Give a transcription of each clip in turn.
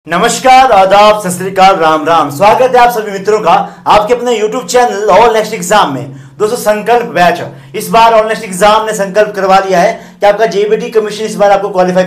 नमस्कार, आदाब, सत श्री अकाल, राम राम। स्वागत है आप सभी मित्रों का आपके अपने YouTube channel all next exam में। दोस्तों, संकल्प बैच इस बार ऑल नेक्स्ट एग्जाम ने संकल्प करवा लिया है कि आपका जेबीटी कमीशन इस बार आपको क्वालिफाई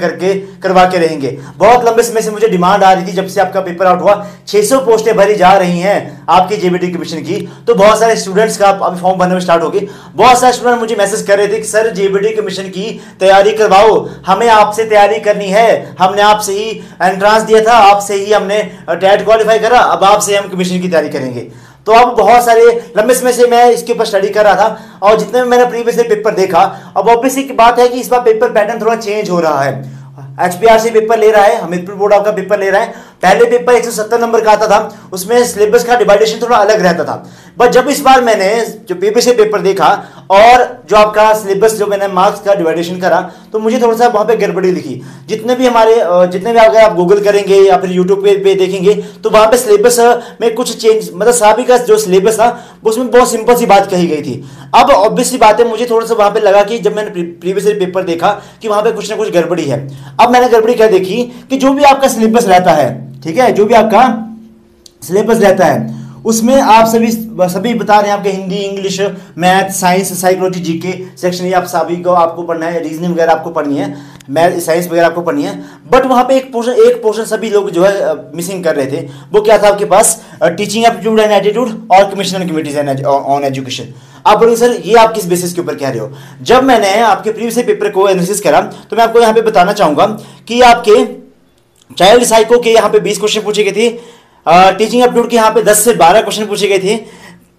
करवा के रहेंगे। बहुत लंबे समय से मुझे डिमांड आ रही थी, जब से आपका पेपर आउट हुआ 600 पोस्टें भरी जा रही हैं आपकी जेबीटी कमीशन की। तो बहुत सारे स्टूडेंट्स का अभी फॉर्म भरने में स्टार्ट हो गए। बहुत सारे स्टूडेंट मुझे मैसेज कर रहे थे कि सर जेबीटी कमीशन की तैयारी करवाओ, हमें आपसे तैयारी करनी है, हमने आपसे ही एंट्रांस दिया था, आपसे ही हमने टेट क्वालिफाई करा, अब आपसे हम कमीशन की तैयारी करेंगे। तो अब बहुत सारे लंबे समय से मैं इसके ऊपर स्टडी कर रहा था और जितने भी मैंने प्रीवियस पेपर देखा, अब ऑब्वियसली की बात है कि इस बार पेपर पैटर्न थोड़ा चेंज हो रहा है। HPRC पेपर ले रहा है, हमीरपुर बोर्ड आपका पेपर ले रहा है। पहले पेपर 170 नंबर का आता था, उसमें सिलेबस का डिवाइडेशन थोड़ा अलग रहता था। बट जब इस बार मैंने जो PPSC पेपर देखा और जो आपका सिलेबस जो मैंने मार्क्स का डिवाइडेशन करा, तो मुझे थोड़ा सा वहां पे गड़बड़ी दिखी। जितने भी अगर आप गूगल करेंगे या फिर यूट्यूब पे देखेंगे, तो वहां पे सिलेबस में कुछ चेंज, मतलब साबी का जो सिलेबस था उसमें बहुत सिंपल सी बात कही गई थी। अब ऑब्वियसली बात है, मुझे थोड़ा सा वहां पे लगा कि जब मैंने प्रीवियस पेपर देखा कि वहां पे कुछ ना कुछ गड़बड़ी है। अब मैंने गड़बड़ी क्या देखी कि जो भी आपका सिलेबस रहता है, ठीक है, जो भी आपका सिलेबस रहता है उसमें आप सभी बता रहे हैं आपके Hindi, English, math, science, psychology, GK section, ये आप सभी को आपको पढ़ना है, रीजनिंग वगैरह आपको पढ़नी है, मैथ, साइंस वगैरह आपको पढ़नी है। बट वहां पे एक पोर्शन सभी लोग जो है मिसिंग कर रहे थे। वो क्या था आपके पास? टीचिंग एप्टीट्यूड एंड एटीट्यूड और commission and committees on education. आप बोलेंगे सर ये आप किस बेसिस के ऊपर कह रहे हो? जब मैंने आपके प्रीवियस पेपर को एनालिसिस करा तो मैं आपको यहाँ पे बताना चाहूंगा कि आपके चाइल्ड साइको के यहाँ पे 20 क्वेश्चन पूछे गए थे, टीचिंग एप्टीट्यूड के यहाँ पे 10 से 12 क्वेश्चन पूछे गए थे,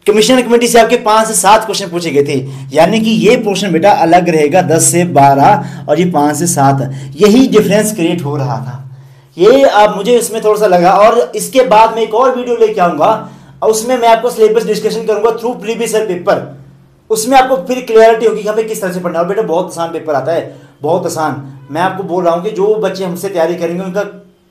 कमीशन कमेटी से आपके 5 से 7 क्वेश्चन पूछे गए थे। यानी कि ये पोर्शन बेटा अलग रहेगा, 10 से 12 और ये 5 से 7। यही डिफरेंस क्रिएट हो रहा था। ये अब मुझे इसमें थोड़ा सा लगा और इसके बाद मैं एक और वीडियो लेके आऊंगा और उसमें मैं आपको सिलेबस डिस्कशन करूंगा थ्रू प्रीवियस पेपर। उसमें आपको फिर क्लियरिटी होगी कि हमें किस तरह से पढ़ना है। और बेटा बहुत आसान पेपर आता है, बहुत आसान। मैं आपको बोल रहा हूँ कि जो बच्चे हमसे तैयारी करेंगे उनका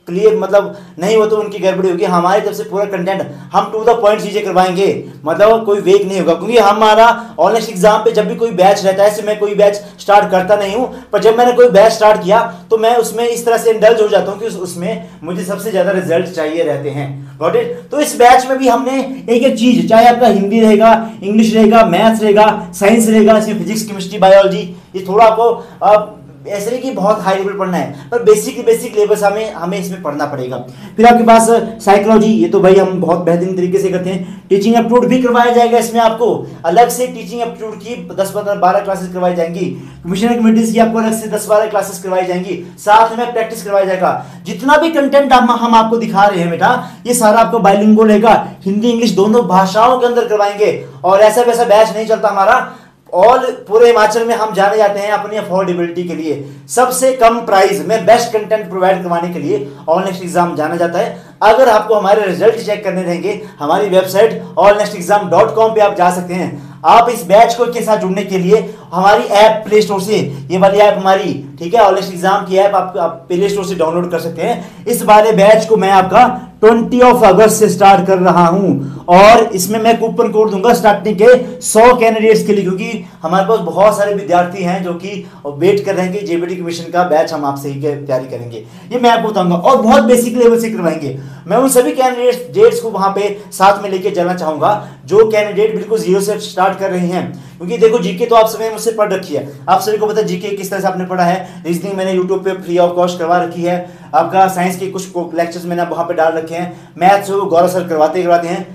क्लियर मतलब नहीं हो तो उनकी गड़बड़ी होगी। हमारी तरफ से पूरा कंटेंट हम टू द पॉइंट चीजें करवाएंगे, मतलब कोई वेग नहीं होगा। क्योंकि हमारा ऑनलाइन एग्जाम पे जब भी कोई बैच रहता है, ऐसे मैं कोई बैच स्टार्ट करता नहीं हूं, पर जब मैंने कोई बैच स्टार्ट किया तो मैं उसमें इस तरह से इंडल्ज हो जाता हूं कि उसमें मुझे सबसे ज्यादा रिजल्ट चाहिए रहते हैं। Got it? तो इस बैच में भी हमने एक एक चीज, चाहे आपका हिंदी रहेगा, इंग्लिश रहेगा, मैथ्स रहेगा, साइंस रहेगा, इसमें फिजिक्स, केमिस्ट्री, बायोलॉजी, ये थोड़ा आपको ऐसे नहीं कि बहुत हाई लेवल पढ़ना है, पर बेसिक लेवल हमें इसमें पढ़ना पड़ेगा। फिर आपके पास साइकोलॉजी, ये तो भाई हम बहुत बेहतरीन तरीके से करते हैं। टीचिंग एप्टीट्यूड भी करवाया जाएगा, इसमें आपको अलग से टीचिंग एप्टीट्यूड की 10-12 क्लासेस करवाई जाएंगी। कमीशन कमेटीज की आपको अलग से 10-12 क्लासेस करवाई जाएंगी, साथ में प्रैक्टिस करवाया जाएगा। जितना भी कंटेंट हम आपको दिखा रहे हैं बेटा, ये सारा आपको बाइलिंगुअल रहेगा, हिंदी इंग्लिश दोनों भाषाओं के अंदर करवाएंगे। और ऐसा वैसा बैच नहीं चलता हमारा। ऑल पूरे हिमाचल में हम जाने जाते हैं अपनी अफोर्डेबिलिटी के लिए, सबसे कम प्राइस में बेस्ट कंटेंट प्रोवाइड करवाने के लिए ऑल नेक्स्ट एग्जाम जाना जाता है। अगर आपको हमारे रिजल्ट चेक करने रहेंगे, हमारी वेबसाइट allnextexam.com पे आप जा सकते हैं। आप इस बैच को के साथ जुड़ने के लिए हमारी ऐप प्ले स्टोर से, ये वाली ऐप हमारी, ठीक है, ऑल नेक्स्ट एग्जाम की ऐप आप प्ले स्टोर से डाउनलोड कर सकते हैं। इस वाले बैच को मैं आपका 20 अगस्त से स्टार्ट कर रहा हूं और इसमें मैं कूपन कोड दूंगा स्टार्टिंग के 100 कैंडिडेट्स के लिए, क्योंकि हमारे पास बहुत सारे विद्यार्थी हैं जो कि वेट कर रहे हैं कि जेबीटी कमीशन का बैच हम आपसे ही तैयारी करेंगे। ये मैं आपको बताऊंगा और बहुत बेसिक लेवल से करवाएंगे। मैं उन सभी कैंडिडेट्स को वहां पे साथ में लेके जाना चाहूंगा जो कैंडिडेट बिल्कुल जीरो से स्टार्ट कर रहे हैं। क्योंकि देखो जीके तो आप सभी मुझसे पढ़ रखी है, आप सभी को पता है जीके किस तरह से आपने पढ़ा है। रीजनिंग मैंने यूट्यूब पे फ्री ऑफ कॉस्ट करवा रखी है। आपका साइंस के कुछ लेक्चर्स मैंने वहां पे डाल रखे हैं। मैथ्स गौरव सर करवाते हैं।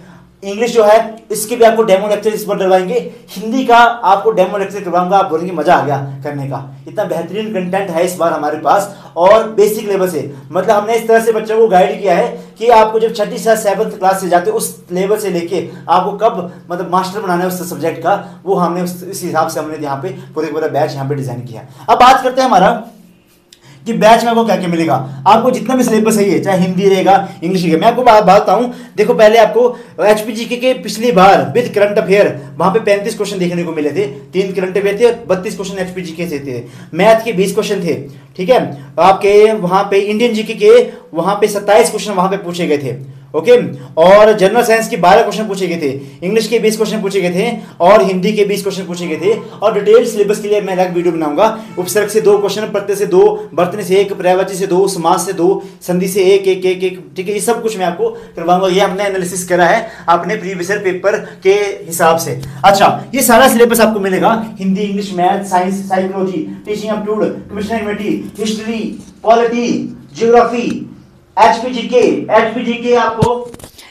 इंग्लिश जो है इसके भी आपको डेमो लेक्चर इस पर डलवाएंगे। हिंदी का आपको डेमो लेक्चर करवाऊंगा, आप बोलेंगे मजा आ गया करने का। इतना बेहतरीन कंटेंट है इस बार हमारे पास और बेसिक लेवल से, मतलब हमने इस तरह से बच्चों को गाइड किया है कि आपको जब 6ठी से 7th क्लास से जाते उस लेवल से लेके आपको कब मतलब मास्टर बनाना है उस सब्जेक्ट का, वो हमने इस हिसाब से हमने यहाँ पे पूरा बैच यहाँ पे डिजाइन किया। अब बात करते हैं हमारा कि बैच में आपको क्या क्या मिलेगा। आपको जितना भी सिलेबस है, चाहे हिंदी रहेगा, इंग्लिश रहेगा, मैं आपको बताता हूं। देखो पहले आपको HPGK के पिछली बार विद करंट अफेयर वहां पे 35 क्वेश्चन देखने को मिले थे। 3 करंट अफेयर थे और 32 क्वेश्चन HPGK से थे। मैथ के 20 क्वेश्चन थे, ठीक है। आपके वहां पे इंडियन जीके के वहां पे 27 क्वेश्चन वहां पे पूछे गए थे। ओके। और जनरल साइंस के 12 क्वेश्चन पूछे गए थे, इंग्लिश के 20 क्वेश्चन पूछे गए थे और हिंदी के 20 क्वेश्चन पूछे गए थे। और डिटेल सिलेबस के लिए मैं अलग वीडियो बनाऊंगा। उपसर्ग से 2 क्वेश्चन, प्रत्यय से 2, बर्तन से 1, पर्यायवाची से 2, समास से 2, संधि से 1 1 1 1, ठीक है। ये सब कुछ मैं आपको करवाऊंगा। ये हमने एनालिसिस करा है अपने प्रीवियस ईयर पेपर के हिसाब से। अच्छा, ये सारा सिलेबस आपको मिलेगा, Hindi, English, math, science, psychology, teaching aptitude, question activity, history, polity, geography,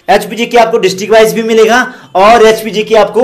HPGK आपको डिस्ट्रिक्ट वाइज भी मिलेगा और एचपीजीके आपको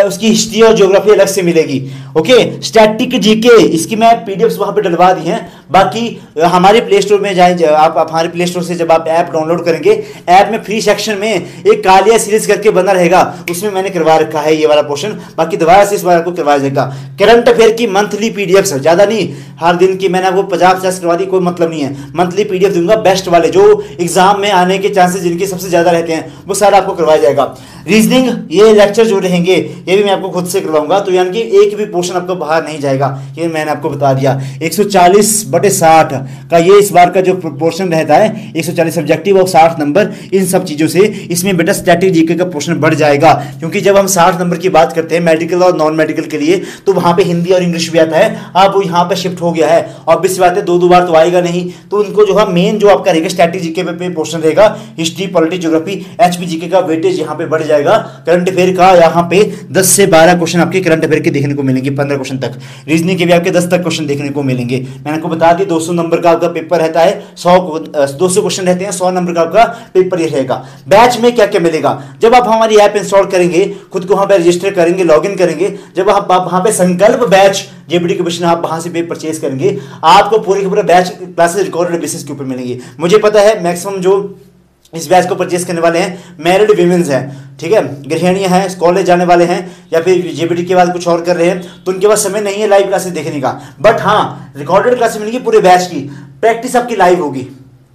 उसकी हिस्ट्री और ज्योग्राफी अलग से मिलेगी। ओके। स्टैटिक जीके इसकी मैं पीडीएफ्स वहां पे डलवा दी हैं। बाकी हमारे प्ले स्टोर में जाए, आप हमारे प्ले स्टोर से जब आप ऐप डाउनलोड करेंगे, ऐप में फ्री सेक्शन में एक कालिया सीरीज करके बना रहेगा, उसमें मैंने करवा रखा है ये वाला पोर्शन। बाकी दोबारा से इस बार आपको करवाया जाएगा। करंट अफेयर की मंथली पीडीएफ्स, ज्यादा नहीं, हर दिन की मैंने आपको 50-50 करवा दी, कोई मतलब नहीं है। मंथली पीडीएफ दूंगा, बेस्ट वाले जो एग्जाम में आने के चांसेस जिनके सबसे ज्यादा रहते हैं वो सारा आपको करवाया जाएगा। रीजनिंग ये लेक्चर जो रहेंगे ये भी मैं आपको खुद से करवाऊंगा, तो यानी कि एक भी पोर्शन आपको बाहर नहीं जाएगा, ये मैंने आपको बता दिया। 140/60 का ये इस बार का जो पोर्शन रहता है, 140 सब्जेक्टिव और 60 नंबर, इन सब चीजों से इसमें बेटा स्टैटिक जीके का पोर्शन बढ़ जाएगा। क्योंकि जब हम 60 नंबर की बात करते हैं मेडिकल और नॉन मेडिकल के लिए, तो वहां पे हिंदी और इंग्लिश भी आता है। अब वो यहाँ पे शिफ्ट हो गया है, ऑब्वियस बात है 2 बार तो आएगा नहीं, तो उनको जो है मेन जो आपका रहेगा स्टैटिक जीके पे पोर्शन रहेगा, हिस्ट्री, पॉलिटी, ज्योग्राफी, एचपीजीके का वेटेज यहाँ पे बढ़ जाएगा। करंट अफेयर का यहाँ पे 10 से 12 क्वेश्चन आपके करंट अफेयर के देखने को मिलेंगे, 15 क्वेश्चन तक। रीजनिंग के भी आपके 10 तक क्वेश्चन देखने को मिलेंगे। मैंने आपको बता दी 200 नंबर का आपका पेपर रहता है, 200 क्वेश्चन रहते हैं, 100 नंबर का आपका पेपर ये रहेगा। बैच में क्या क्या मिलेगा, जब आप हमारी ऐप इंस्टॉल करेंगे, खुद को वहां पे रजिस्टर करेंगे, लॉगिन करेंगे, जब आप वहां पे संकल्प बैच जेबीटी के क्वेश्चन आप वहां से पे परचेज करेंगे, आपको पूरे के पूरे बैच क्लासेस रिकॉर्डेड बेसिस के ऊपर मिलेंगे। मुझे पता है मैक्सिमम जो इस बैच को परचेज करने वाले हैं मैरिड वीमेंस हैं, ठीक है, गृहिणियां हैं, कॉलेज जाने वाले हैं, या फिर जेबीटी के बाद कुछ और कर रहे हैं, तो उनके पास समय नहीं है लाइव क्लासेस देखने का। बट हाँ, रिकॉर्डेड क्लासेस मिलेंगी पूरे बैच की, प्रैक्टिस आपकी लाइव होगी।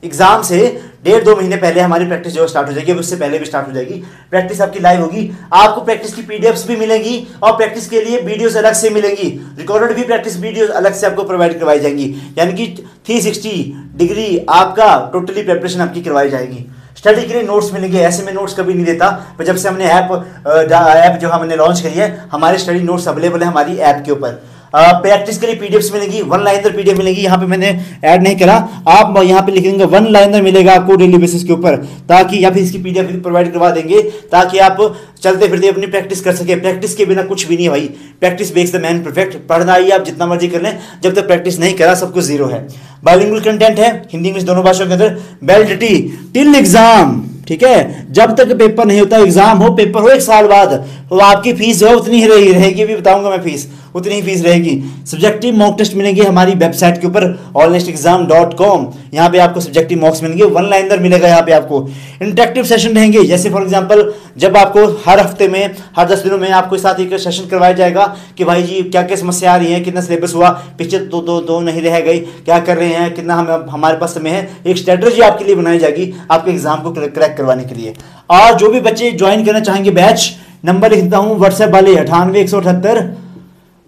एग्जाम से 1.5-2 महीने पहले हमारी प्रैक्टिस जो स्टार्ट हो जाएगी, उससे पहले भी स्टार्ट हो जाएगी, प्रैक्टिस आपकी लाइव होगी। आपको प्रैक्टिस की पीडीएफ्स भी मिलेंगी और प्रैक्टिस के लिए वीडियोस अलग से मिलेंगी, रिकॉर्डेड भी प्रैक्टिस वीडियोस अलग से आपको प्रोवाइड करवाई जाएंगी। यानी कि 360 डिग्री आपका टोटली प्रिपरेशन आपकी करवाई जाएगी। स्टडी के लिए नोट्स मिलेंगे, ऐसे में नोट्स कभी नहीं देता, पर जब से हमने ऐप जो हमने लॉन्च करी है, हमारे स्टडी नोट्स अवेलेबल है हमारी ऐप के ऊपर। प्रैक्टिस के लिए पीडीएफ्स मिलेंगी, 1 लाइनर पीडीएफ मिलेगी, यहाँ पे मैंने ऐड नहीं करा, आप यहाँ पे लिख देंगे 1 लाइनर मिलेगा आपको डेली बेसिस के ऊपर, ताकि या फिर इसकी पीडीएफ प्रोवाइड करवा देंगे ताकि आप चलते फिरते अपनी प्रैक्टिस कर सके। प्रैक्टिस के बिना कुछ भी नहीं है भाई, practice makes the man perfect. पढ़ना ही आप जितना मर्जी कर लें, जब तक प्रैक्टिस नहीं करा सब कुछ जीरो है। बाइलिंगुअल कंटेंट है, हिंदी इंग्लिश दोनों भाषाओं के अंदर, वैलिडिटी टिल एग्जाम, ठीक है, जब तक पेपर नहीं होता, एग्जाम हो, पेपर हो 1 साल बाद, तो आपकी फीस जो है उतनी ही रहेगी, भी बताऊंगा मैं फीस, उतनी ही फीस रहेगी। सब्जेक्टिव मॉक टेस्ट मिलेंगे हमारी वेबसाइट के ऊपर allnextexam.com, यहाँ पे आपको सब्जेक्टिव मॉक्स मिलेंगे, 1 लाइनर मिलेगा यहाँ पे आपको। इंटरेक्टिव सेशन रहेंगे, जैसे फॉर एग्जांपल जब आपको हर हफ्ते में, हर 10 दिनों में आपको साथ एक सेशन करवाया जाएगा कि भाई जी क्या क्या समस्या आ रही है, कितना सिलेबस हुआ, पिछले दो नहीं रह गई, क्या कर रहे हैं, कितना हमारे पास समय है, एक स्ट्रेटजी आपके लिए बनाई जाएगी आपके एग्जाम को क्रैक करवाने के लिए। और जो भी बच्चे ज्वाइन करना चाहेंगे बैच, नंबर लिखता हूँ व्हाट्सएप वाले 98 178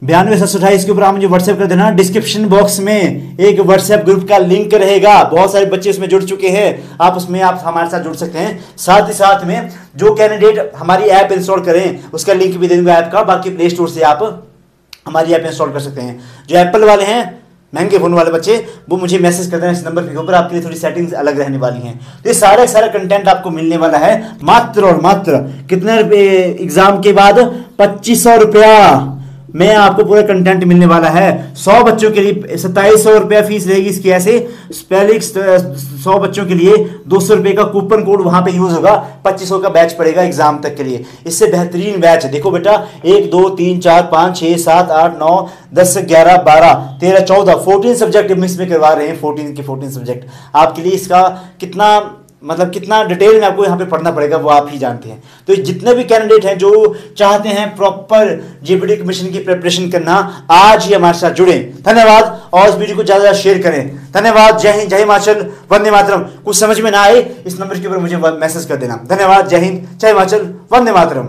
92 728 के ऊपर आप मुझे व्हाट्सएप कर देना। डिस्क्रिप्शन बॉक्स में एक व्हाट्सएप ग्रुप का लिंक रहेगा, बहुत सारे बच्चे उसमें जुड़ चुके हैं, आप उसमें आप हमारे साथ जुड़ सकते हैं। साथ ही साथ में जो कैंडिडेट हमारी ऐप इंस्टॉल करें उसका लिंक भी दे दूंगा ऐप का, बाकी प्ले स्टोर से आप हमारी ऐप इंस्टॉल कर सकते हैं। जो एप्पल वाले हैं, महंगे फोन वाले बच्चे, वो मुझे मैसेज कर देना इस नंबर के ऊपर, आपके लिए थोड़ी सेटिंग्स अलग रहने वाली हैं। तो ये सारा कंटेंट आपको मिलने वाला है मात्र और मात्र कितने रुपए, एग्जाम के बाद 2500 रुपया में आपको पूरा कंटेंट मिलने वाला है। 100 बच्चों के लिए 2700 रुपया फीस रहेगी इसकी। ऐसे पहले 100 बच्चों के लिए 200 रुपए का कूपन कोड वहां पे यूज होगा, 2500 का बैच पड़ेगा एग्जाम तक के लिए। इससे बेहतरीन बैच देखो बेटा, 1 2 3 4 5 6 7 8 9 10 11 12 13 14 14 सब्जेक्ट मिक्स में करवा रहे हैं, 14 के 14 सब्जेक्ट आपके लिए। इसका कितना डिटेल में आपको यहाँ पे पढ़ना पड़ेगा वो आप ही जानते हैं। तो जितने भी कैंडिडेट हैं जो चाहते हैं प्रॉपर जेपीटी कमीशन की प्रिपरेशन करना, आज ही हमारे साथ जुड़े। धन्यवाद, और इस वीडियो को ज्यादा शेयर करें। धन्यवाद, जय हिंद, जय हिमाचल, वंदे मातरम। कुछ समझ में ना आए इस नंबर के ऊपर मुझे मैसेज कर देना। धन्यवाद, जय हिंद, जय हिमाचल, वंदे मातरम।